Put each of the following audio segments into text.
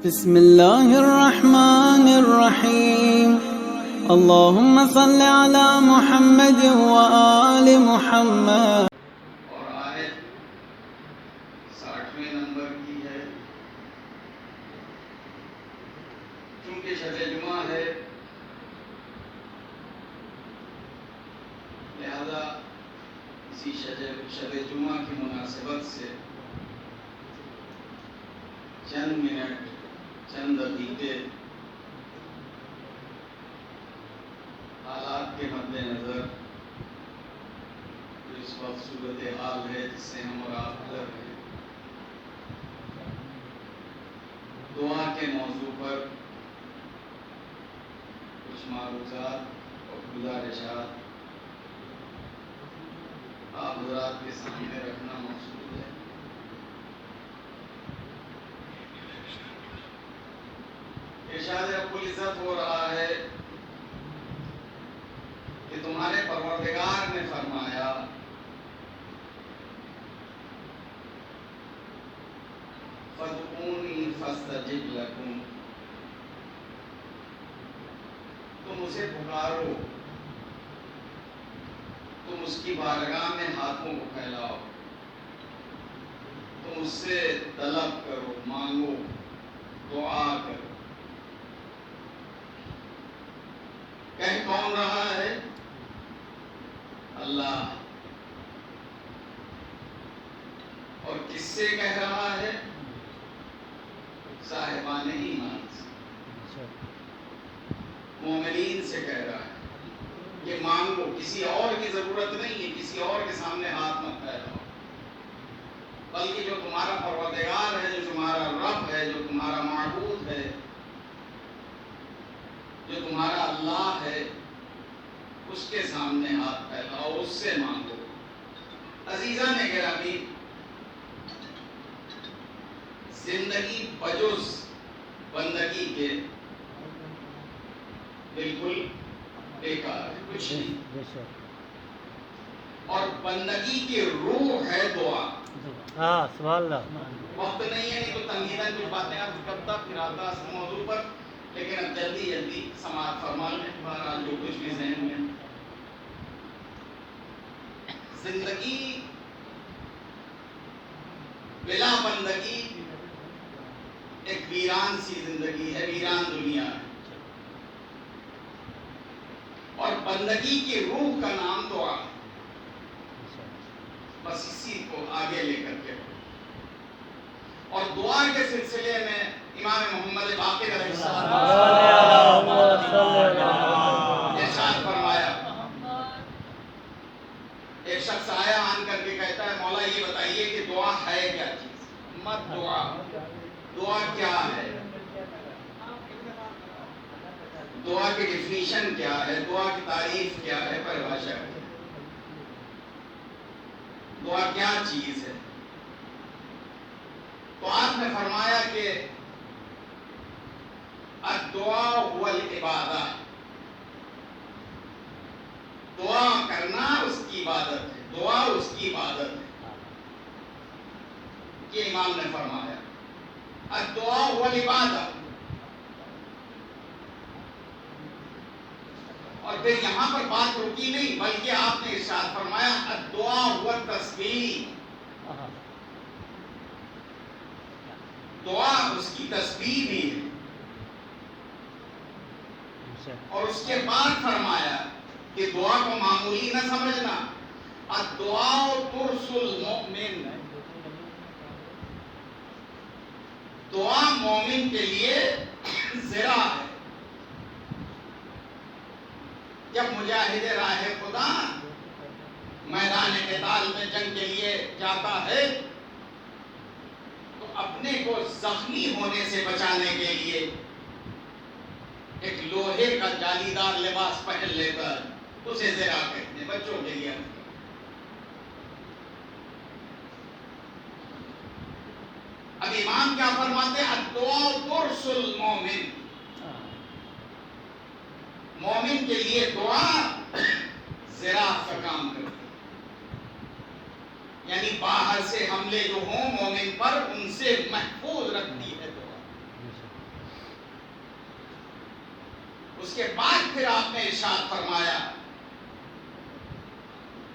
بسم الله الرحمن الرحيم اللهم صل على محمد وآل محمد. اور آیت 60ویں نمبر کی ہے. چونکہ شب جمعہ ہے لہذا اسی شب جمعہ کی مناسبت سے چند منٹ چند دقیقے حالات کے مد نظر اس وقت صورتحال ہے جس سے ہم اور آپ گزر رہے ہیں، دعا کے موضوع پر کچھ معروضات اور گزارشات آپ حضرات کے سامنے رکھنا مقصود ہے. ارشاد رب العزت ہو رہا ہے کہ تمہارے پروردگار نے فرمایا فَادْعُونِي فَاسْتَجِبْ لَكُمْ، تم اسے پکارو، تم اس کی بارگاہ میں ہاتھوں کو پھیلاؤ، تم اس سے طلب کرو، مانگو، دعا کرو. کہہ کون رہا ہے؟ اللہ. اور کس سے کہہ رہا ہے؟ صاحبان ایمان سے، مومنین سے کہہ رہا ہے کہ مانگو، کسی اور کی ضرورت نہیں ہے، کسی اور کے سامنے ہاتھ مت پھیلاؤ، بلکہ جو تمہارا پروردگار ہے، جو تمہارا رب ہے، جو تمہارا معبود ہے، جو تمہارا اللہ ہے، اس کے سامنے ہاتھ پھیلاؤ، اس سے مانگو. عزیزان گرامی، زندگی بجز بندگی کے بالکل بیکار ہے، کچھ نہیں. اور بندگی کی روح ہے دعا. سبحان اللہ. وقت نہیں ہے، نہیں تو تنقیداً کچھ باتیں عرض کرتا پھر آتا اس موضوع پر، لیکن اب جلدی سماعت فرما لیں بہرحال جو کچھ بھی ذہن میں. زندگی بلا بندگی ایک ویران سی زندگی ہے، ویران دنیا ہے. اور بندگی کی روح کا نام دعا ہے. بس اسی کو آگے لے کر کے. اور دعا کے سلسلے میں امام محمد باقر علیہ السلام ارشاد فرمایا. ایک شخص آیا آن کر کے کہتا ہے مولا یہ بتائیے کہ دعا ہے کیا چیز؟ مت دعا، دعا کیا ہے؟ دعا کی ڈیفینیشن کیا ہے؟ دعا کی تعریف کیا ہے؟ پریبھاشا کیا ہے؟ دعا کیا چیز ہے؟ تو آپ نے فرمایا کہ الدعاء هو العبادہ، دعا کرنا اس کی عبادت ہے، دعا اس کی عبادت ہے. یہ امام نے فرمایا الدعاء هو العبادہ. اور پھر یہاں پر بات رکی نہیں، بلکہ آپ نے ارشاد فرمایا الدعاء هو التسبیح، دعا اس کی تسبیح بھی ہے. اور اس کے بعد فرمایا کہ دعا کو معمولی نہ سمجھنا، الدعاء ترس المؤمن، دعا مومن کے لیے زرہ ہے. جب مجاہد راہ خدا میدان قتال میں جنگ کے لیے جاتا ہے تو اپنے کو زخمی ہونے سے بچانے کے لیے ایک لوہے کا جالیدار لباس پہن لے کر اسے زرہ کہتے ہیں، بچوں کے لیے. اب امام کیا فرماتے ہیں؟ الدعاء ترس المومن، مومن کے لیے دعا زرہ کا کام کرتی ہے. یعنی باہر سے حملے جو ہوں مومن پر ان سے محفوظ رکھتی ہے دعا. اس کے بعد پھر آپ نے ارشاد فرمایا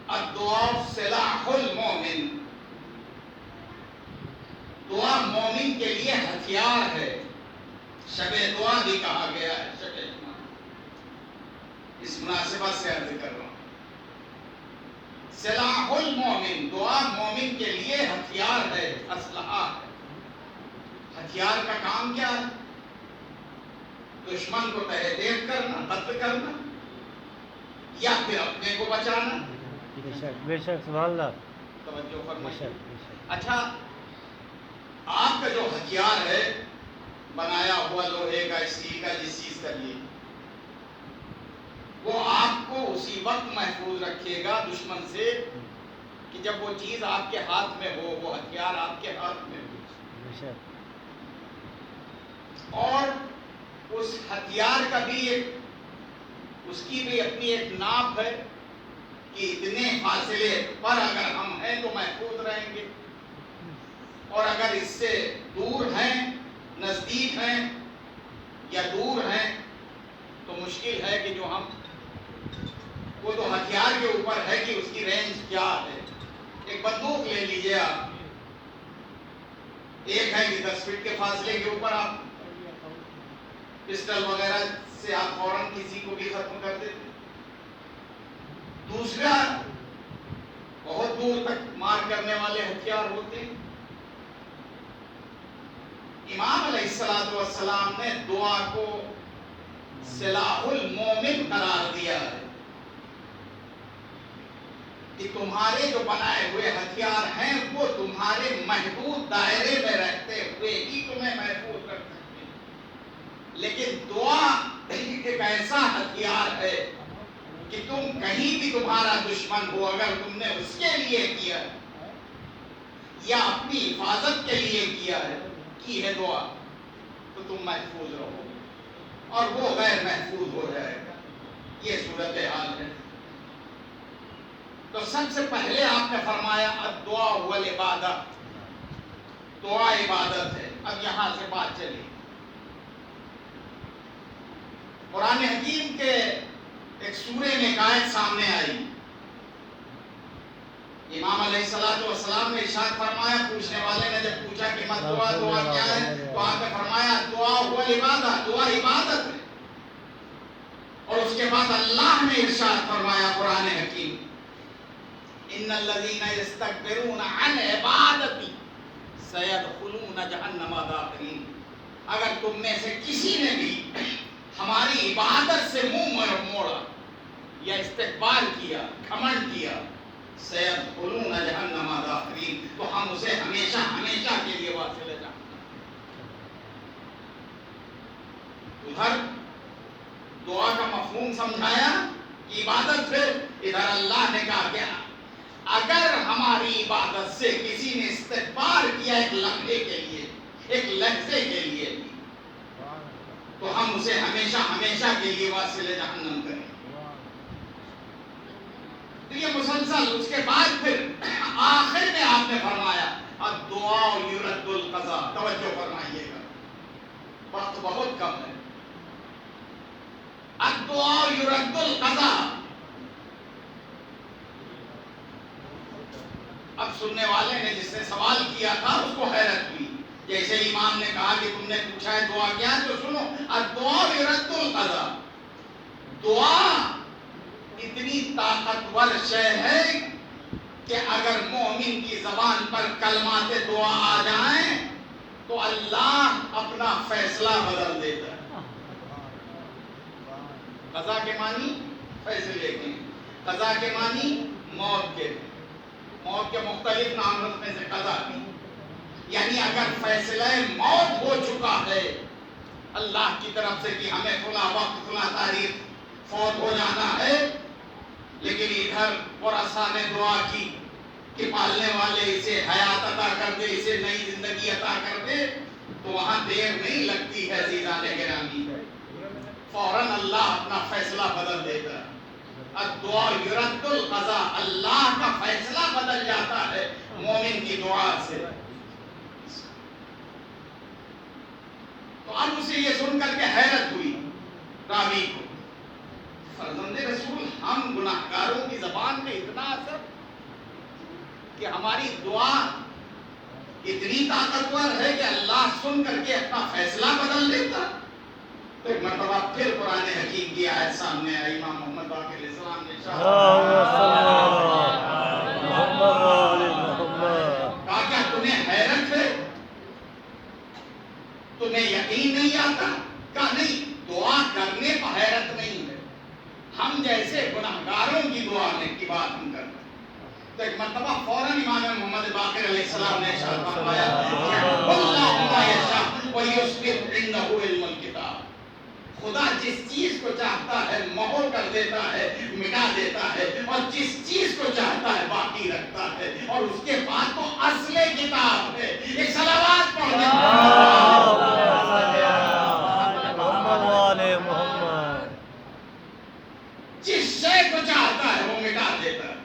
الدعاء سلاح المومن، دعا مومن کے لیے ہتھیار ہے. شب دعا بھی کہا گیا ہے. شب دعا اس مناسبت سے عرض کر رہا ہوں. سلاح المومن، دعا مومن کے لیے ہتھیار ہے، اسلحہ ہے. ہتھیار کا کام کیا ہے؟ دشمن کو تہہ دیر کرنا، قتل کرنا، یا پھر اپنے کو بچانا. بے شک بے شک، سبحان اللہ. توجہ بے فرمائیے. شک بے شک. اچھا، آپ کا جو ہتھیار ہے بنایا ہوا لوہے کا، اسٹیل کا، جس چیز کا لیے، وہ آپ کو اسی وقت محفوظ رکھے گا دشمن سے کہ جب وہ چیز آپ کے ہاتھ میں ہو، وہ ہتھیار آپ کے ہاتھ میں ہو. بے شک. اور اس ہتھیار کا بھی اس کی بھی اپنی ایک ناپ ہے کہ اتنے فاصلے پر اگر ہم ہیں تو محفوظ رہیں گے، اور اگر اس سے دور ہیں، نزدیک ہیں یا دور ہیں تو مشکل ہے کہ جو ہم، وہ تو ہتھیار کے اوپر ہے کہ اس کی رینج کیا ہے. ایک بندوق لے لیجئے آپ، ایک ہے کہ 10 فٹ کے فاصلے کے اوپر آپ پسٹل وغیرہ سے آپ فوراً کسی کو بھی ختم کر دیتے. دوسرا بہت دور تک مار کرنے والے ہتھیار ہوتے ہیں. امام علیہ السلام نے دعا کو سلاح المومن قرار دیا ہے کہ تمہارے جو بنائے ہوئے ہتھیار ہیں وہ تمہارے محدود دائرے میں رہتے ہوئے ہی تمہیں محفوظ رکھ سکتے ہیں. لیکن دعا ایک ایسا ہتھیار ہے کہ تم کہیں بھی تمہارا دشمن ہو، اگر تم نے اس کے لیے کیا یا اپنی حفاظت کے لیے کیا ہے دعا، تو تم محفوظ رہو اور وہ غیر محفوظ ہو جائے گا. یہ صورتحال ہے. تو سب سے پہلے آپ نے فرمایا الدعاء هو العبادت، دعا عبادت ہے. اب یہاں سے بات چلی. قرآن حکیم کے ایک سورے میں ایک آیت سامنے آئی. امام علیہ السلام نے ارشاد فرمایا، پوچھنے والے نے جب پوچھا کہ مت دعا، دعا کیا ہے، تو آپ نے فرمایا دعا هو العبادت، دعا عبادت ہے. اور اس کے بعد اللہ نے ارشاد فرمایا قرآن حکیم ان الذين يستكبرون عن عبادتي سيدخلون جہنم داخرین. اگر تم میں سے کسی نے بھی ہماری عبادت سے منہ موڑا یا استکبار کیا، گھمنڈ کیا، سيدخلون جہنم داخرین، تو ہم اسے ہمیشہ ہمیشہ کے لیے واصل جہنم. ادھر دعا کا مفہوم سمجھایا کہ عبادت ہے. ادھر اللہ نے کہا کیا، اگر ہماری عبادت سے کسی نے استکبار کیا ایک لمحے کے لیے، ایک لحظے کے لیے، تو ہم اسے ہمیشہ ہمیشہ کے لیے واصل جہنم کریں. تو یہ مسلسل. اس کے بعد پھر آخر میں آپ نے فرمایا الدعاء یرد القضاء. توجہ فرمائیے گا، وقت بہت کم ہے. الدعاء یرد القضاء. اب سننے والے نے جس نے سوال کیا تھا اس کو حیرت ہوئی. جیسے امام نے کہا کہ تم نے پوچھا ہے دعا کیا ہے، تو سنو الدعاء یرد القضاء. دعا اتنی طاقتور شے ہے کہ اگر مومن کی زبان پر کلمات دعا آ جائیں تو اللہ اپنا فیصلہ بدل دیتا ہے. قضا کے معنی فیصلے کے، قضا کے معنی موت کے. موت کے مختلف نام میں سے قضا بھی، یعنی اگر فیصلہ موت ہو چکا ہے اللہ کی طرف سے کہ ہمیں فلاں وقت فلاں تاریخ فوت ہو جانا ہے، لیکن ادھر ورثہ نے دعا کی کہ پالنے والے اسے حیات عطا کر دے، اسے نئی زندگی عطا کر دے، تو وہاں دیر نہیں لگتی ہے عزیزان گرامی. فوراً اللہ اپنا فیصلہ بدل دیتا ہے. الدعاء یرد القضاء. اللہ کا فیصلہ بدل جاتا ہے مومن کی دعا سے. تو اب اسے یہ سن کر کے حیرت ہوئی راوی کو. فرزند رسول ہم گناہگاروں کی زبان میں اتنا اثر کہ ہماری دعا اتنی طاقتور ہے کہ اللہ سن کر کے اپنا فیصلہ بدل لیتا. تو ایک مرتبہ پھر قرآن حکیم کی آیت سامنے آئی. امام محمد باقر علیہ السلام نے کہا کیا تمہیں حیرت ہے؟ تمہیں یقین نہیں آتا؟ کہا نہیں، دعا کرنے پر حیرت نہیں ہے، ہم جیسے گناہگاروں کی دعا کی بات ہم کرتے ہیں. تو ایک مرتبہ فوراً امام محمد باقر علیہ السلام نے ارشاد فرمایا اللہم یشاء ویثبت عندہ علم الکتاب. خدا جس چیز کو چاہتا ہے مہر کر دیتا ہے، مٹا دیتا ہے، اور جس چیز کو چاہتا ہے باقی رکھتا ہے، اور اس کے بعد تو اصل کتاب ہے. ایک صلوات پڑھ دیں. جس شے کو چاہتا ہے وہ مٹا دیتا ہے.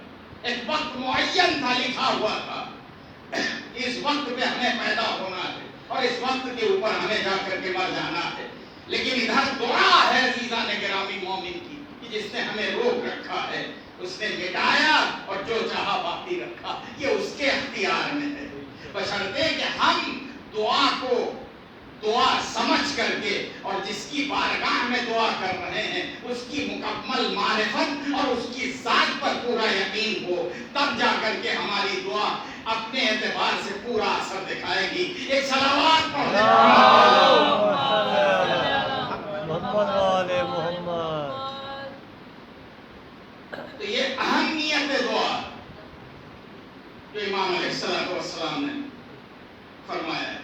ایک وقت معین تھا، لکھا ہوا تھا، اس وقت پہ ہمیں پیدا ہونا ہے اور اس وقت کے اوپر ہمیں جا کر کے مر جانا ہے. لیکن ادھر دعا ہے عزیزان گرامی مومن کی کہ جس نے ہمیں روک رکھا ہے اس نے مٹایا اور جو چاہا باقی رکھا. یہ اس کے اختیار میں ہے، بشرطے کہ ہم دعا کو دعا سمجھ کر کے اور جس کی بارگاہ میں دعا کر رہے ہیں اس کی مکمل معرفت اور اس کی ذات پر پورا یقین ہو، تب جا کر کے ہماری دعا اپنے اعتبار سے پورا اثر دکھائے گی. ایک صلوات پڑھ دیں. تو یہ اہمیت دعا جو امام علیہ السلام نے فرمایا ہے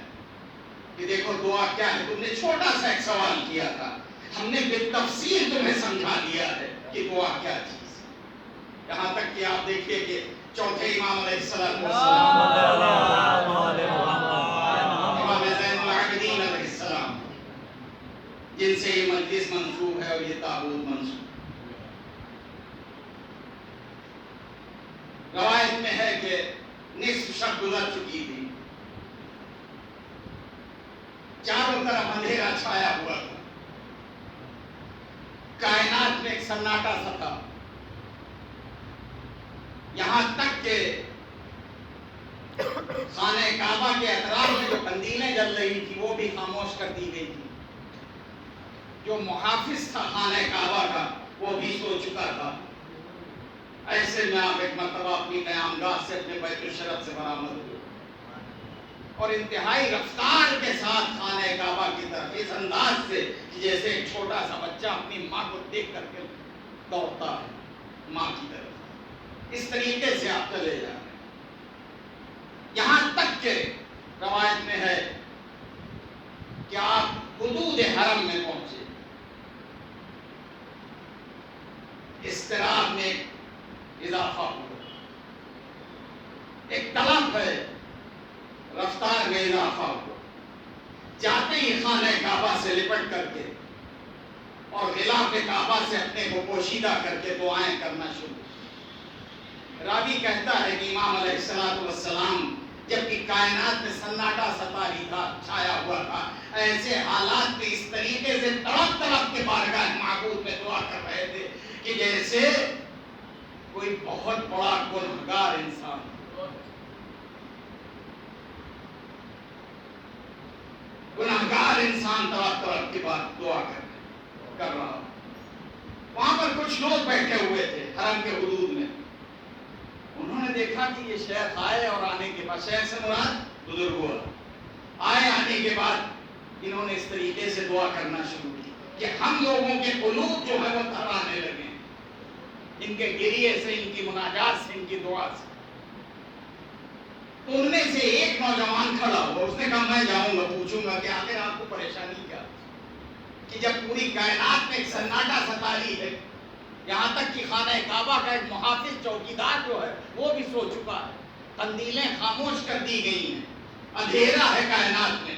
کہ دیکھو دعا کیا ہے. تم نے چھوٹا سا ایک سوال کیا تھا، ہم نے بالتفصیل تمہیں سمجھا دیا ہے کہ دعا کیا چیز ہے. یہاں تک کہ آپ دیکھیے کہ چوتھے امام علیہ السلام امام زین العابدین علیہ السلام جن سے یہ مجلس منسوب ہے اور یہ تابوت منسوب. روایت میں ہے کہ نصف شب گزر چکی تھی، چاروں طرف اندھیرا چھایا ہوا تھا، کائنات میں ایک سناٹا سا تھا، یہاں تک کہ خانہ کعبہ کے اطراف میں جو قندیلیں جل رہی تھی وہ بھی خاموش کر دی گئی تھی. جو محافظ تھا خانہ کعبہ کا وہ بھی سو چکا تھا. ایسے میں آپ ایک مرتبہ اپنی قیامگاہ سے اپنے بیت الشرف سے برآمد ہوئے اور انتہائی رفتار کے ساتھ خانہ کعبہ کی طرف اس انداز سے جیسے ایک چھوٹا سا بچہ اپنی ماں کو دیکھ کر کے دوڑتا ہے ماں کی طرف، اس طریقے سے آپ چلے جا رہے ہیں. یہاں تک کہ روایت میں ہے کہ آپ حدود حرم میں پہنچے. اضطراب میں اضافہ ہوا، ایک طلب ہے، رفتار میں اضافہ ہوا. جاتے ہی خانہ کعبہ سے لپٹ کر کے اور غلاف کعبہ سے اپنے کو پوشیدہ کر کے دعائیں کرنا شروع. راوی کہتا ہے کہ امام علیہ السلام جبکہ کائنات میں سناٹا سطاری تھا، چھایا ہوا تھا، ایسے حالات میں اس طریقے سے تڑپ تڑپ کے بارگاہ معبود میں دعا کر رہے تھے کہ جیسے کوئی بہت بڑا گنہگار انسان، گنہگار انسان تڑپ تڑپ کے بعد دعا کر رہا. وہاں پر کچھ لوگ بیٹھے ہوئے تھے حرم کے حدود میں. انہوں نے دیکھا کہ یہ شیخ آئے اور آنے کے بعد، شیخ سے مراد بزرگ ہوا، آئے آنے کے بعد انہوں نے اس طریقے سے دعا کرنا شروع کی کہ ہم لوگوں کے قلوب جو ہے وہ تھرانے لگے ان کے گریے سے، ان کی مناجات سے، ان کی دعا سے. تو ان میں سے ایک نوجوان کھڑا ہوا، اس نے کہا میں جاؤں گا پوچھوں گا کہ آخر آپ کو پریشانی کیا کہ جب پوری کائنات میں ایک سناٹا ستاری ہے، یہاں تک کہ خانہ کعبہ کا ایک محافظ چوکیدار جو ہے وہ بھی سو چکا ہے، قندیلیں خاموش کر دی گئی ہیں، اندھیرا ہے کائنات میں،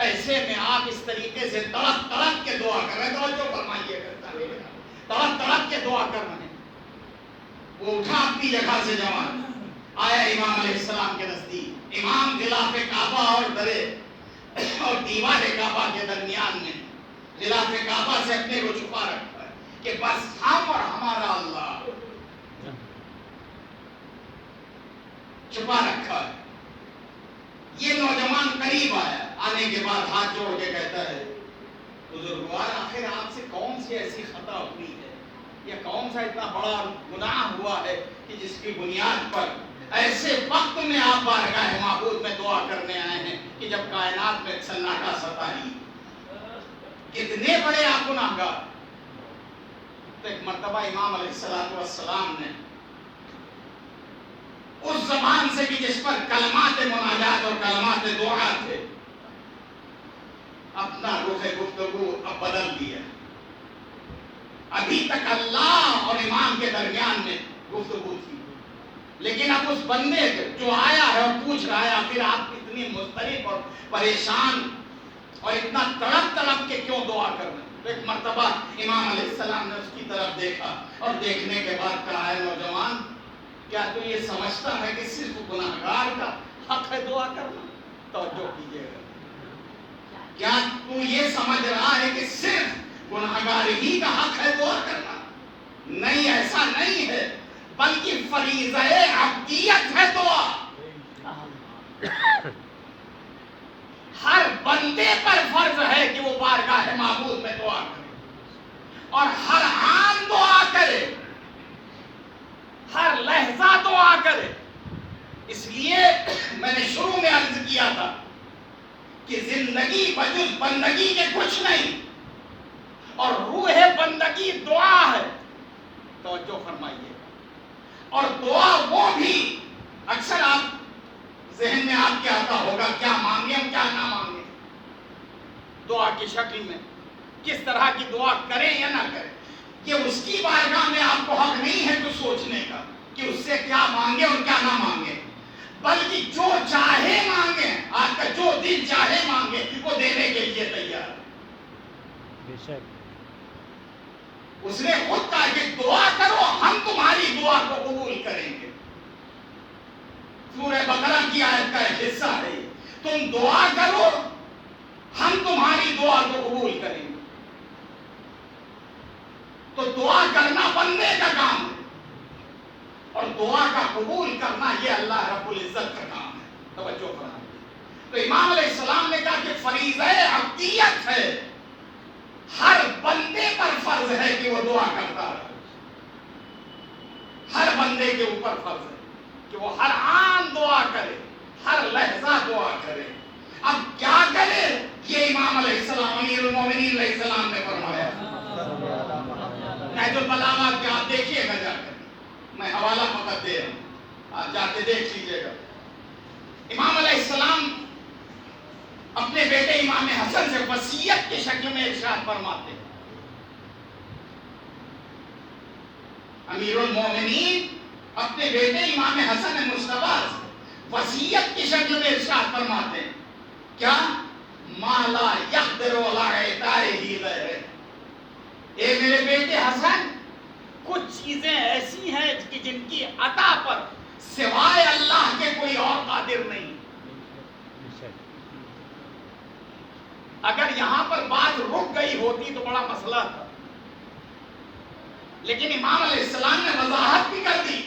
ایسے میں آپ اس طریقے سے تڑپ تڑپ کے دعا کر رہے ہیں. توجہ فرمائیے گا، تڑپ تڑپ کے دعا کر رہے ہیں. وہ اٹھا اپنی جگہ سے جوان آیا امام علیہ السلام کے نزدیک. امام غلاف کعبہ اور درے اور دیوار کعبہ کے درمیان میں خلاف کعبہ سے اپنے کو چھپا رکھا ہے کہ بس ہم اور ہمارا اللہ چھپا رکھا ہے. یہ نوجوان قریب آیا, آنے کے بعد ہاتھ جوڑ کے کہتا ہے بزرگوار آخر آپ سے کون سی ایسی خطا ہوئی ہے یا کون سا اتنا بڑا گناہ ہوا ہے کہ جس کی بنیاد پر ایسے وقت میں آپ بارگاہ معبود میں دعا کرنے آئے ہیں کہ جب کائنات میں سناٹا ستاری, کتنے بڑے آپ گناہگار. تو ایک مرتبہ امام علیہ السلام نے اس زبان سے بھی جس پر کلمات مناجات اور کلمات دعا تھے اپنا رخ گفتگو اب بدل دیا. ابھی تک اللہ اور امام کے درمیان میں گفتگو تھی, لیکن اب اس بندے جو آیا ہے اور پوچھ رہا ہے آخر آپ اتنی مضطرب اور پریشان اور اتنا تڑپ تڑپ کے کیوں دعا کر رہے ہیں. تو ایک مرتبہ امام علیہ السلام نے اس کی طرف دیکھا اور دیکھنے کے بعد کہا ہے نوجوان کیا تو یہ سمجھتا ہے کہ صرف گناہگار کا حق ہے دعا کرنا؟ توجہ کیجیے گا. کیا تو یہ سمجھ رہا ہے کہ صرف گناہگار ہی کا حق ہے دعا کرنا؟ نہیں, ایسا نہیں ہے, بلکہ فریضہ عبدیت ہے دعا. ہر بندے پر فرض ہے کہ وہ بارگاہ معبود میں دعا کرے اور ہر آن دعا کرے, ہر لحظہ دعا کرے. اس لیے میں نے شروع میں عرض کیا تھا کہ زندگی بجز بندگی کے کچھ نہیں اور روح بندگی دعا ہے. توجہ فرمائیے. اور دعا وہ بھی اکثر آپ ذہن میں آپ کے آتا ہوگا کیا مانگیں اور کیا نہ مانگیں. دعا کی شکل میں کس طرح کی دعا کریں یا نہ کریں, یہ اس کی بارگاہ میں آپ کو حق نہیں ہے کچھ سوچنے کا کہ اس سے کیا مانگے اور کیا نہ مانگے, بلکہ جو چاہے مانگے, آپ کا جو دل چاہے مانگے وہ دینے کے لیے تیار. اس نے خود کہا کہ دعا کرو ہم تمہاری دعا کو قبول کریں گے. سورہ بقرہ کی آیت کا ایک حصہ ہے, تم دعا کرو ہم تمہاری دعا کو قبول کریں گے. تو دعا کرنا بندے کا کام ہے اور دعا کا قبول کرنا یہ اللہ رب العزت کا کام ہے. توجہ فرمائیے. تو امام علیہ السلام نے کہا کہ فریضہ عبدیت ہے, ہر بندے پر فرض ہے کہ وہ دعا کرتا رہے. ہر بندے کے اوپر فرض ہے کہ وہ ہر آن دعا کرے, ہر لحظہ دعا کرے. اب کیا کرے یہ امام علیہ السلام امیر المومنین علیہ السلام نے فرمایا. نہج البلاغہ کے آپ دیکھیے گا جا کر, میں حوالہ فقط دے رہا ہوں, آپ جا کے دیکھ لیجیے گا. امام علیہ السلام اپنے بیٹے امام حسن سے وصیت کی شکل میں ارشاد فرماتے ہیں. امیر المومنین اپنے بیٹے امام حسن مصطفیٰ سے وصیت کی شکل میں ارشاد فرماتے ہیں کیا ما لا یقدر علی اعطائہ غیرہ. اے میرے بیٹے حسن, کچھ چیزیں ایسی ہیں کہ جن کی عطا پر سوائے اللہ کے کوئی اور قادر نہیں. اگر یہاں پر بات رک گئی ہوتی تو بڑا مسئلہ تھا, لیکن امام علیہ السلام نے وضاحت بھی کر دی,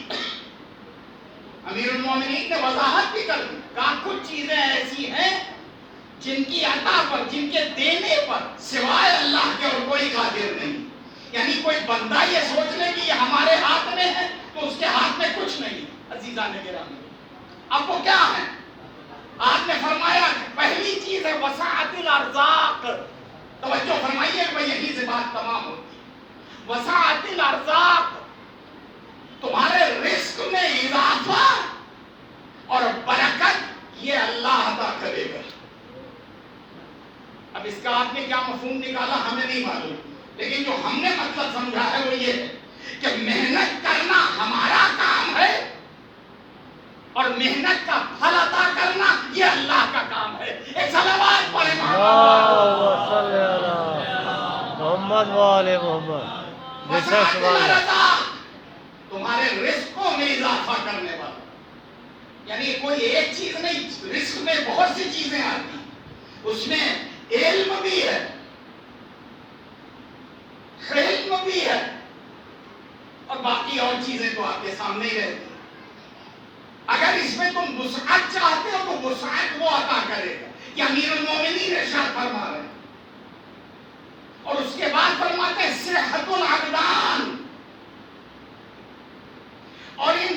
امیر المومنین نے وضاحت بھی کر دی, کہا کچھ چیزیں ایسی ہیں جن کی عطا پر, جن کے دینے پر سوائے اللہ کے اور کوئی قادر نہیں. یعنی کوئی بندہ یہ سوچ لے کہ یہ ہمارے ہاتھ میں ہے تو اس کے ہاتھ میں کچھ نہیں. عزیزان گرامی, اب وہ کیا ہے؟ آپ نے فرمایا کہ پہلی چیز ہے وسعت الارزاق. توجہ فرمائیے کہ یہیں سے بات تمام ہوتی ہے. وسعت الارزاق, تمہارے رزق میں اضافہ اور برکت یہ اللہ عطا کرے گا. اب اس کا آپ نے کیا مفہوم نکالا ہمیں نہیں معلوم, لیکن جو ہم نے مطلب سمجھا ہے وہ یہ ہے کہ محنت کرنا ہمارا کام ہے اور محنت کا پھل عطا کرنا یہ اللہ کا کام ہے. ایک صلوات پڑھیں محمد وآل محمد. تمہارے رزقوں میں اضافہ کرنے والا, یعنی کوئی ایک چیز نہیں, رزق میں بہت سی چیزیں آتی, اس میں علم بھی ہے, چیزیں تو آپ کے سامنے ہی رہتی. اگر اس میں تم وسعت چاہتے ہو تو وسعت وہ عطا کرے گا. یہ امیر المومنین ارشاد فرما رہے ہیں. اور اس کے بعد فرماتے ہیں صحت الابدان. اور ان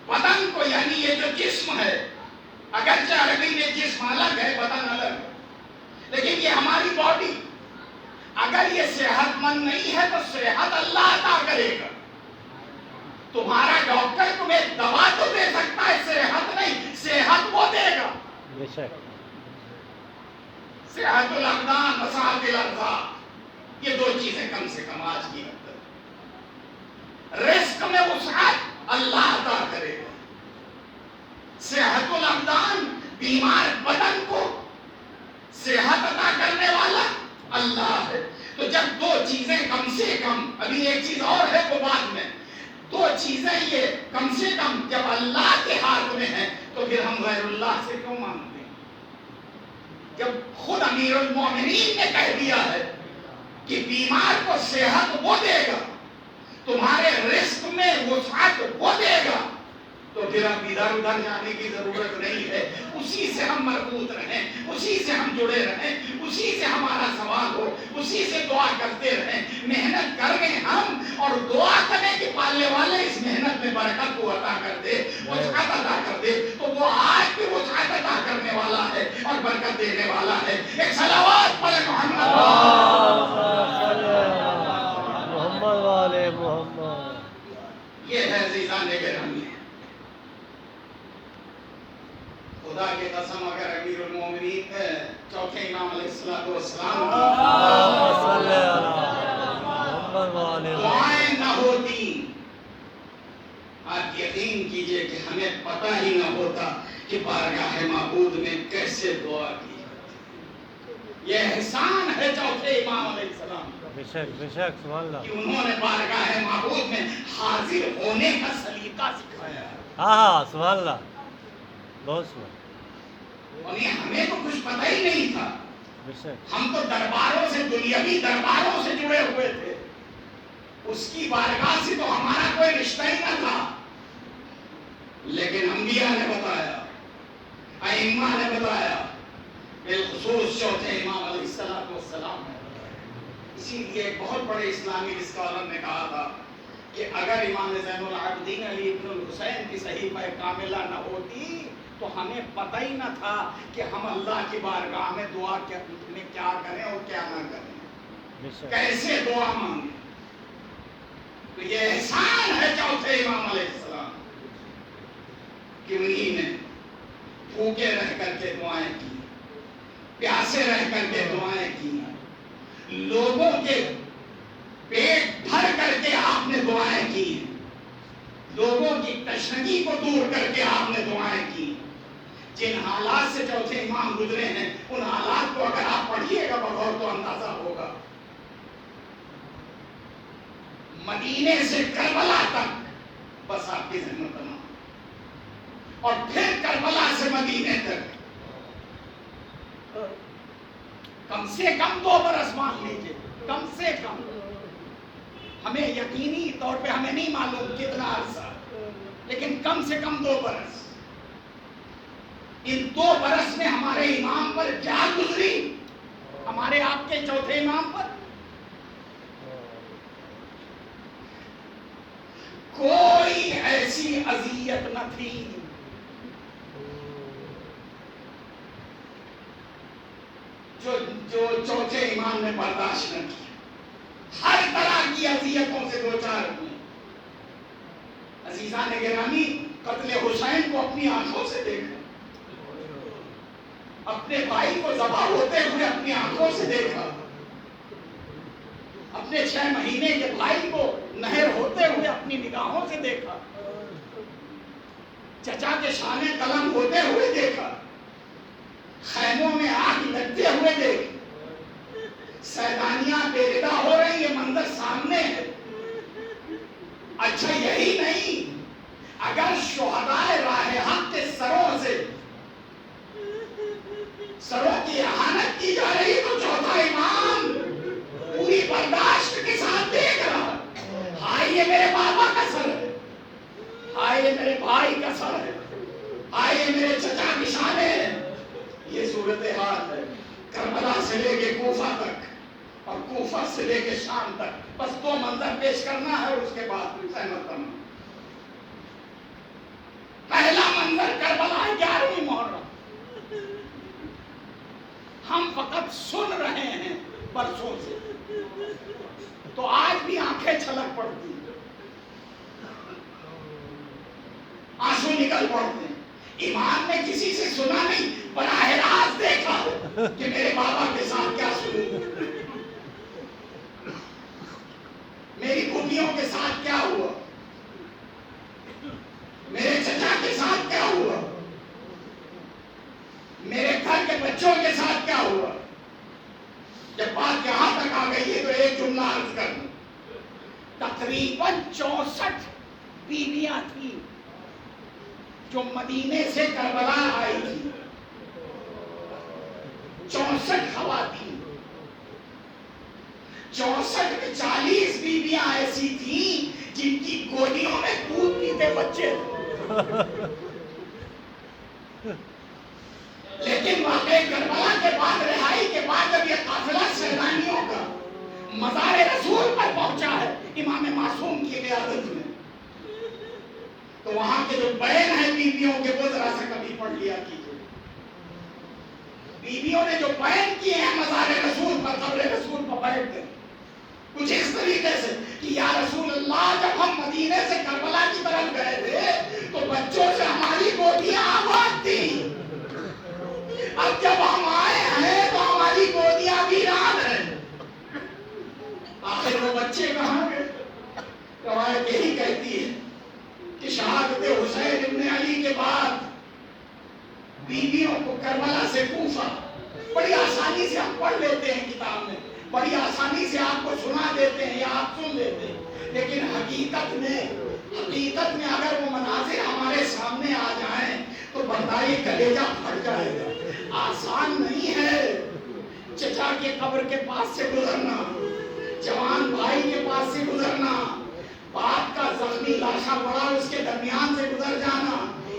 بدن کو یعنی یہ جو جسم ہے، اگرچہ عربی میں جسم الگ ہے بدن الگ ہے، لیکن یہ ہماری باڈی اگر یہ صحت مند نہیں ہے تو صحت اللہ عطا کرے گا. تمہارا ڈاکٹر تمہیں دوا تو دے سکتا ہے، صحت نہیں، صحت وہ دے گا. بے شک. صحت الابدان وصحت الارزاق، یہ دو چیزیں کم سے کم آج کی حد تک. رزق میں وسعت اللہ عطا کرے گا. صحت الابدان، بیمار بدن کو صحت عطا کرنے والا اللہ ہے. تو جب دو چیزیں کم سے کم، ابھی ایک چیز اور ہے وہ بعد میں، دو چیزیں یہ کم سے کم جب اللہ کے ہاتھ میں ہیں تو پھر ہم غیر اللہ سے کیوں مانگتے ہیں؟ جب خود امیر المومنین نے کہہ دیا ہے کہ بیمار کو صحت وہ دے گا، تمہارے رزق میں وسعت وہ دے گا، تو پھر اب ادھر ادھر جانے کی ضرورت نہیں ہے. اسی سے ہم مربوط رہیں، اسی سے ہم جڑے رہیں، اسی سے ہمارا سوال ہو، اسی سے دعا کرتے رہیں. محنت کر رہے ہم اور دعا کریں کہ پالنے والے اس محنت میں برکت کو عطا کر دے، وسعت عطا کر دے. تو وہ آج بھی وسعت عطا کرنے والا ہے اور برکت دینے والا ہے. ایک صلوات پڑھیں محمد محمد والے محمد. یہ ہے عزیزان گرامی. خدا کی قسم اگر امیر المومنین چوتھے امام علیہ السلام دعائیں نہ ہوتی، آپ یقین کیجئے کہ ہمیں پتہ ہی نہ ہوتا کہ بارگاہ معبود میں کیسے دعا کی. یہ احسان ہے چوتھے امام علیہ السلام بے شک بے شک. سبحان اللہ. کہ انہوں نے بارگاہ معبود میں حاضر ہونے کا سلیقہ سکھایا. ہاں سبحان اللہ. بہت سبحان. اور یہ ہمیں تو کچھ پتہ ہی نہیں تھا. بے شک. ہم تو درباروں سے، دنیاوی درباروں سے جڑے ہوئے تھے. اس کی بارگاہ سے تو ہمارا کوئی رشتہ ہی نہ تھا. لیکن انبیاء نے بتایا، ائمہ نے بتایا، بالخصوص چوتھے امام علیہ السلام نے. اسی لیے ایک بہت بڑے اسلامی اسکالر نے کہا تھا کہ اگر امام زین العابدین علی ابن الحسین کی صحیفہ کاملہ نہ ہوتی تو ہمیں پتہ ہی نہ تھا کہ ہم اللہ کی بارگاہ میں دعا میں کیا کریں اور کیا نہ کریں، کیسے دعا مانگیں. تو یہ احسان ہے چوتھے امام علیہ السلام کہ انہی نے بھوکے رہ کر کے دعائیں کی، پیاسے رہ کر کے دعائیں کی، لوگوں کے پیٹ بھر کر کے آپ نے دعائیں کی، لوگوں کی تشنگی کو دور کر کے آپ نے دعائیں کی. جن حالات سے چوتھے امام گزرے ہیں ان حالات کو اگر آپ پڑھیے گا بغور تو اندازہ ہوگا. مدینے سے کربلا تک بس آپ کی ذمہ تمام، اور پھر کربلا سے مدینے تک کم سے کم 2 برس مان لیجیے، کم سے کم. ہمیں یقینی طور پہ ہمیں نہیں معلوم کتنا عرصہ، لیکن کم سے کم 2 برس. ان 2 برس میں ہمارے امام پر کیا گزری، ہمارے آپ کے چوتھے امام پر کوئی ایسی اذیت نہ تھی جو چوتھے امام نے برداشت نہ کی. ہر طرح کی اذیتوں سے 2-4 ہوئے. عزیزان گرامی، قتل حسین کو اپنی آنکھوں سے دیکھا، اپنے بھائی کو ذبح ہوتے ہوئے اپنی آنکھوں سے دیکھا، اپنے 6 مہینے کے بھائی کو نہر ہوتے ہوئے اپنی نگاہوں سے دیکھا، چچا کے شانے قلم ہوتے ہوئے دیکھا، خیموں میں آگ لگتے ہوئے دیکھ، سیدانیاں بےردا ہو رہی، یہ منظر سامنے ہے. اچھا یہی نہیں، اگر شہدائے راہ حق کے سروں کی اہانت کی جا رہی تو چوتھا امام پوری برداشت کے ساتھ دیکھ رہا. ہاں یہ میرے بابا کا سر بھائی کا سر ہے، آئے میرے چچا کی شان ہے. یہ صورتحال ہے کربلا سے لے کے کوفہ تک اور کوفہ سے لے کے شام تک. بس 2 منظر پیش کرنا ہے اور اس کے بعد سہمت کرنا. پہلا منظر کربلا 11ویں محرم. ہم فقط سن رہے ہیں برسوں سے، تو آج بھی آنکھیں چھلک پڑتی ہیں، آنسو نکل پڑتے ہیں. امام نے کسی سے سنا نہیں، براہ راست دیکھا کہ میرے بابا کے ساتھ کیا سلوک، میری پھوپھیوں کے ساتھ کیا ہوا، میرے چچا کے ساتھ کیا ہوا، میرے گھر کے بچوں کے ساتھ کیا ہوا. جب بات یہاں تک آ گئی ہے تو ایک جملہ عرض کر دوں. تقریباً 64 بیویاں تھیں جو مدینے سے کربلا آئی تھی. 64 خواتین، 64 میں 40 بیویاں ایسی تھیں جن کی گودیوں میں دودھ پیتے بچے تھے. لیکن واقعی کربلا کے بعد، رہائی کے بعد، جب یہ قافلہ سیلانیوں کا مزار رسول پر پہنچا ہے امام معصوم کی قیادت میں، تو وہاں کے جو بیان ہیں بیویوں کے وہ ذرا سا کبھی پڑھ لیا کیجیے. بیویوں نے جو بیان کیے ہیں مزار رسول پر، قبر رسول پر بیٹھ کر، کچھ اس طریقے سے کہ یا رسول اللہ، جب ہم مدینے سے کربلا کی طرف گئے تھے تو بچوں سے ہماری گودیاں آباد تھیں، اب جب ہم آئے ہیں تو ہماری گودیاں ویران ہیں. آخر وہ بچے کہاں گئے؟ روایت یہی کہتی ہے کہ شہادت حسین ابن علی کے بعد بیویوں کو کربلا سے کوفہ، بڑی آسانی سے ہم پڑھ لیتے ہیں کتاب میں، بڑی آسانی سے آپ کو سنا دیتے ہیں یا آپ سن لیتے ہیں، لیکن حقیقت میں اگر وہ مناظر ہمارے سامنے آ جائیں تو بردائے کلیجہ پھٹ جائے گا. آسان نہیں ہے چچا کے قبر کے پاس سے گزرنا، جوان بھائی کے پاس سے گزرنا، باپ کا زخمی لاشا پڑا اس کے درمیان سے گزر جانا،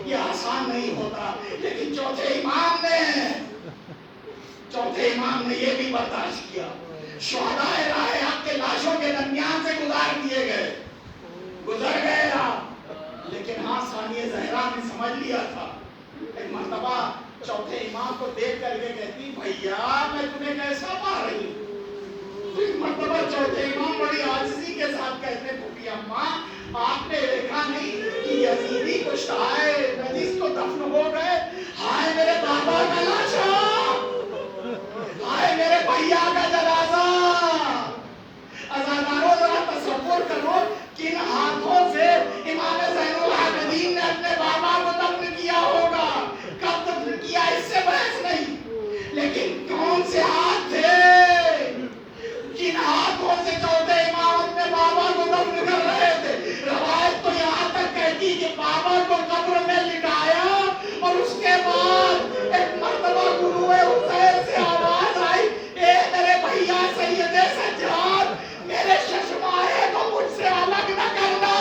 یہ آسان نہیں ہوتا. لیکن چوتھے امام نے یہ بھی برداشت کیا. شہدائے راہ حق کے لاشوں کے درمیان سے گزر گئے آپ. لیکن ہاں ثانیہ زہرا نے سمجھ لیا تھا. ایک مرتبہ چوتھے امام کو دیکھ کر کے کہتی، بھیا میں تمہیں کیسا پا رہی ہوں. ایک مرتبہ چوتھے امام بڑی عاجزی کے ساتھ کہتے، پھوپھی اماں آپ نے دیکھا نہیں کہ یزیدی کچھ آئے نجس تو دفن ہو گئے، ہائے میرے بابا کا لاشا، ہائے میرے بھیا کا جنازہ. عزاداروں ذرا تصور کرو کن ہاتھوں سے امام زین العابدین نے اپنے بابا کو دفن کیا ہوگا. کب دفن کیا اس سے بحث نہیں، لیکن کون سے ہاتھ تھے جن ہاتھوں سے چوتھے امام اپنے بابا کو دفن کر رہے تھے. روایت تو یہاں تک کہتی کہ بابا کو قبر میں لٹایا اور اس کے بعد ایک مرتبہ گروہ حسین سے آواز آئی، اے میرے بھیا سید سجاد، میرے ششمائے کو مجھ سے الگ نہ کرنا،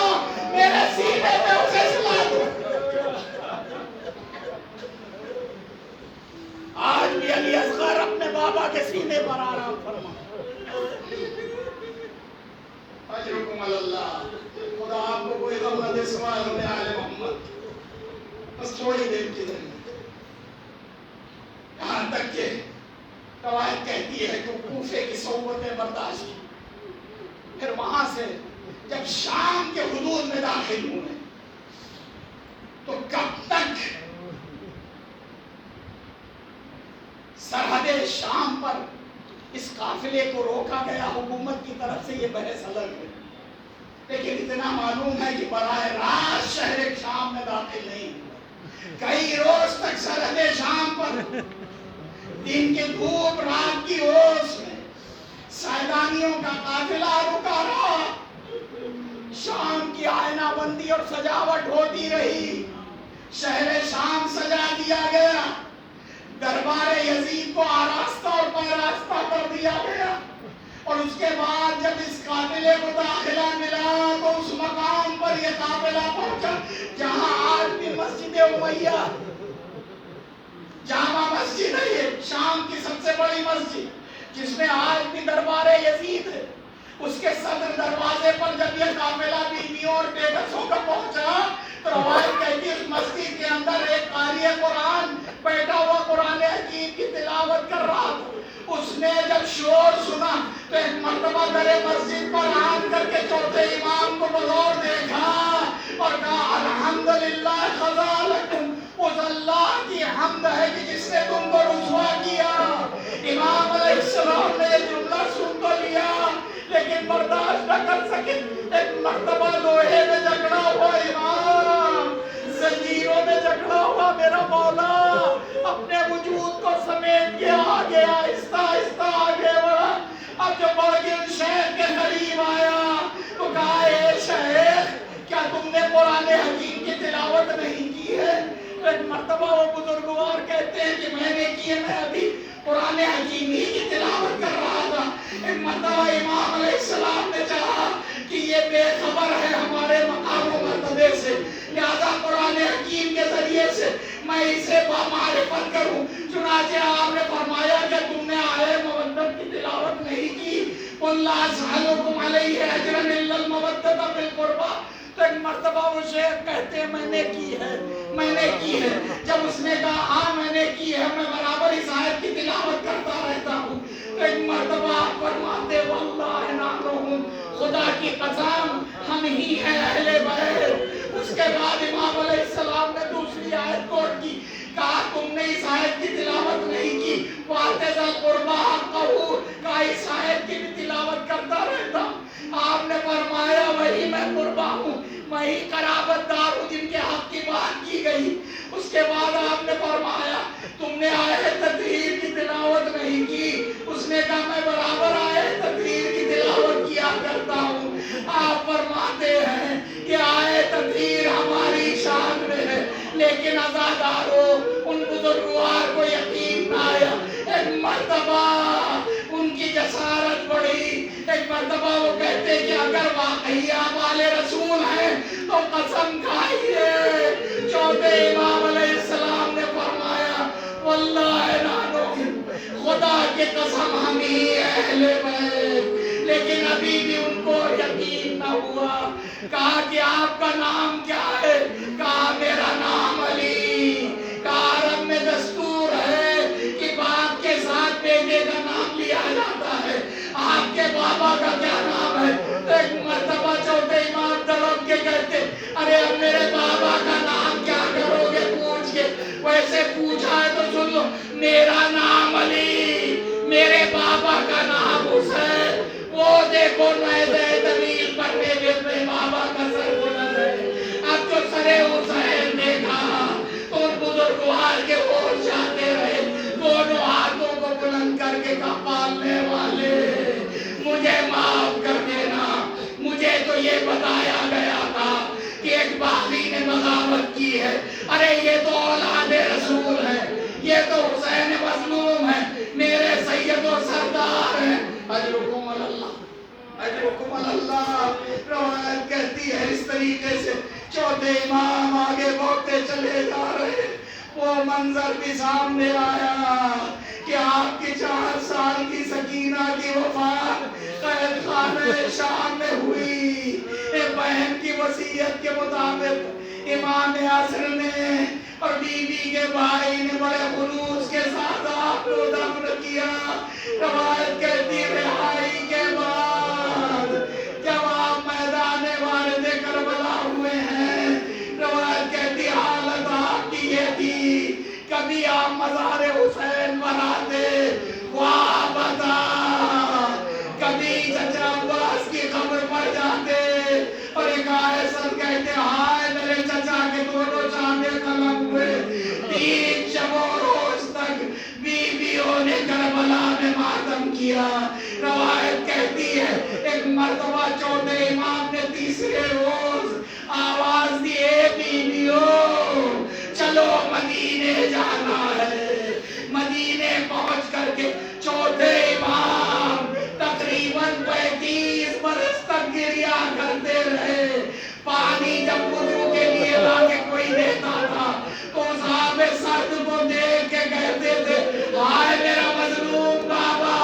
میرے سینے میں اسے سلا دو. آج بھی علی اصغر اپنے بابا کے سینے پر آرام فرما. اجرکم اللہ. خدا آپ کو کوئی غم نہ دے سوائے ہمیں آل محمد. بس تھوڑی دیر کی دیر یہاں تک کہ روایت کہتی ہے کہ کوفے کی صحبتیں برداشت کی. پھر وہاں سے جب شام کے حدود میں داخل ہوئے تو کب تک سرحد شام پر اس قافلے کو روکا گیا حکومت کی طرف سے، یہ بحث الگ ہے. لیکن اتنا معلوم ہے کہ براہ راست شہر شام میں داخل نہیں ہوا. کئی روز تک سرحد شام پر دن کے دھوپ رات کی اوس میں سیلانیوں کا قافلہ رکا رہا. شام کی آئینہ بندی اور سجاوٹ ہوتی رہی. شہر شام سجا دیا گیا، دربار یزید کو آراستہ اور پیراستہ کر دیا گیا، اور اس کے بعد جب اس قافلے کو داخلہ ملا تو اس مقام پر یہ قافلہ پہنچا جہاں آج بھی مسجد امیہ جامع مسجد ہے، یہ شام کی سب سے بڑی مسجد جس میں آج بھی دربار یزید ہے، اس کے صدر دروازے پر جب یہ قافلہ بیویوں اور بیگسوں کا پہنچا تو روایت کہتی ہے اس مسجد کے اندر ایک قاری قرآن بیٹھا ہوا قرآن حکیم کی تلاوت کر رہا تھا۔ اس نے جب شور سنا تو ایک مرتبہ در مسجد پر آن کر کے چوتھے امام کو بغور دیکھا اور کہا الحمدللہ خضا لکم، اس اللہ کی حمد ہے کہ جس نے تم کو رسوا کیا۔ امام علیہ السلام نے یہ جملہ سن تو لیا لیکن برداشت نہ کر سکے۔ ایک مرتبہ لوہے میں جکڑا ہوا امام، زنجیروں میں جکڑا ہوا میرا مولا اپنے وجود کو سمیٹ کے آگے آہستہ آہستہ آگے بڑھا۔ اب جو بڑھ کے ان شیخ کے قریب آیا تو کہا اے شیخ کیا تم نے قرآن حکیم کی تلاوت نہیں کی ہے؟ ایک مرتبہ وہ بزرگوار کہتے ہیں کہ میں نے کی ہے، میں ابھی قرآن حکیم ہی کی تلاوت کر رہا تھا۔ ایک مرتبہ امام علیہ السلام نے چاہا کہ یہ بے خبر ہے ہمارے مقام و مرتبے سے، لہذا قرآن حکیم کے ذریعے سے میں اسے معرفت کروں۔ چنانچہ آپ نے فرمایا کہ تم نے آئے مودت کی تلاوت نہیں کی، قُلْ لَا أَسْأَلُكُمْ عَلَيْهِ أَجْرًا إِلَّا الْمَوَدَّةَ فِي الْقُرْبَىٰ۔ تو ایک مرتبہ وہ شیخ کہتے ہیں میں نے کی ہے، میں نے کی ہے۔ جب اس نے کہا ہاں میں نے کی ہے، میں برابر اس آیت کی تلاوت کرتا رہتا ہوں، تو ایک مرتبہ آپ فرماتے واللہ نعلم، خدا کی قسم ہم ہی ہیں اہل بیت۔ اس کے بعد امام علیہ السلام نے دوسری آیت کوٹ کی، کہا تم نے اس آیت کی تلاوت نہیں کی، وَآتَ ذَا الْقُرْبَىٰ حَقَّهُ، کہا اس آیت کی بھی تلاوت کرتا رہتا ہوں۔ آپ نے فرمایا وہی میں قربا ہوں، میں ہی قرابت دار ہوں جن کے حق کی بات کی گئی۔ اس کے بعد آپ نے فرمایا تم نے آیت تطہیر کی تلاوت نہیں کی۔ اس نے کہا میں برابر آیت تطہیر کی تلاوت کیا کرتا ہوں۔ آپ فرماتے ہیں کہ آیت تطہیر ہماری شان میں ہے، لیکن عزاداروں ان بزرگوار کو یقین نہ آیا۔ ایک مرتبہ ان کی جسارت بڑھی، ایک مرتبہ وہ کہتے کہ اگر واقعی آپ آل رسول ہیں تو قسم کھائیے۔ چوتھے امام علیہ السلام نے فرمایا واللہ نعلم، خدا کی قسم ہم ہی اہل بیت، لیکن ابھی بھی ان کو یقین نہ ہوا۔ کہا کہ آپ کا نام کیا ہے؟ کہا میرا نام علی۔ کہا عرب میں دستور ہے کہ باپ کے ساتھ بیٹے کا نام لیا جاتا ہے، آپ کے بابا کا کیا نام ہے؟ ایک مرتبہ چوتھے امام تڑپ کے کہتے ارے اب میرے بابا کا نام کیا کرو گے پوچھ کے؟ ویسے پوچھا ہے تو سن لو، میرا نام علی، میرے بابا کا نام حسین۔ وہ دیکھو نیزہ طویل پر میرے بابا کا سر بلند ہے۔ اب جو سر حسین دیکھا تو ان بزرگوار کے ہوش جاتے رہے، دونوں ہاتھوں کو بلند کر کے کہا پالنے والے مجھے معاف کر دینا، مجھے تو یہ بتایا گیا تھا کہ ایک باغی نے بغاوت کی ہے۔ ارے یہ تو اولاد رسول ہے، یہ تو حسین مظلوم ہے، میرے سید و سردار ہیں۔ اجرکم اللہ، اجرکم اللہ۔ روایت کہتی ہے اس طریقے سے چوتھے امام آگے بڑھتے چلے جا رہے، وہ منظر بھی سامنے آیا کہ آپ کی 4 سال کی سکینہ کی وفات قید خانہ شام میں ہوئی۔ ایک بہن کی وصیت کے مطابق امام عصر نے اور بی بی کے بھائی نے بڑے خلوص کے ساتھ آپ کو دفن کیا۔ روایت کہتی رہائی کے بعد جب آپ میدان وارد کربلا ہوئے ہیں، روایت کہتی حالت آپ کی یہ تھی کبھی آپ مزار حسین پر آتے واہ بتا، کبھی چچا عباس کی قبر پر جاتے اور ایک آیسن کہتے ہائے میرے چچا کے دونوں چاندے قلم ہوئے۔ 3 شب و روز تک بیویوں نے کربلا میں ماتم کیا۔ روایت کہتی ہے ایک مرتبہ چوتھے امام نے تیسرے روز آواز دی اے بیویوں چلو مدینے جانا ہے۔ مدینے پہنچ کر کے چوتھے امام تقریباً کرتے رہے. پانی جب وضو کے لیے لا کے کوئی دیتا تھا تو صحابہ سرد کو دیکھ کے کہتے تھے ہائے میرا مظلوم بابا،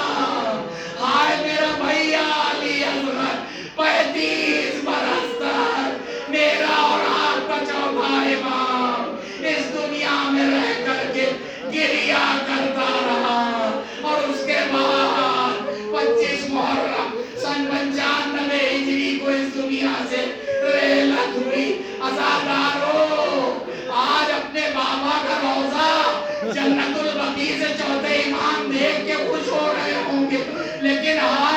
ہائے میرا بھیا علی اصغر 35 برس تک میرا اور آپ کا چوتھا امام اس دنیا میں رہ کر کے گریا کرتا رہا. اور اس کے بعد 25 محرم سن 95 ہجری کو اس دنیا سے رحلت ہوئی. عزادارو، آج اپنے بابا کا روضہ جنت البقیع سے چوتھے امام دیکھ کے خوش ہو رہے ہوں گے، لیکن آج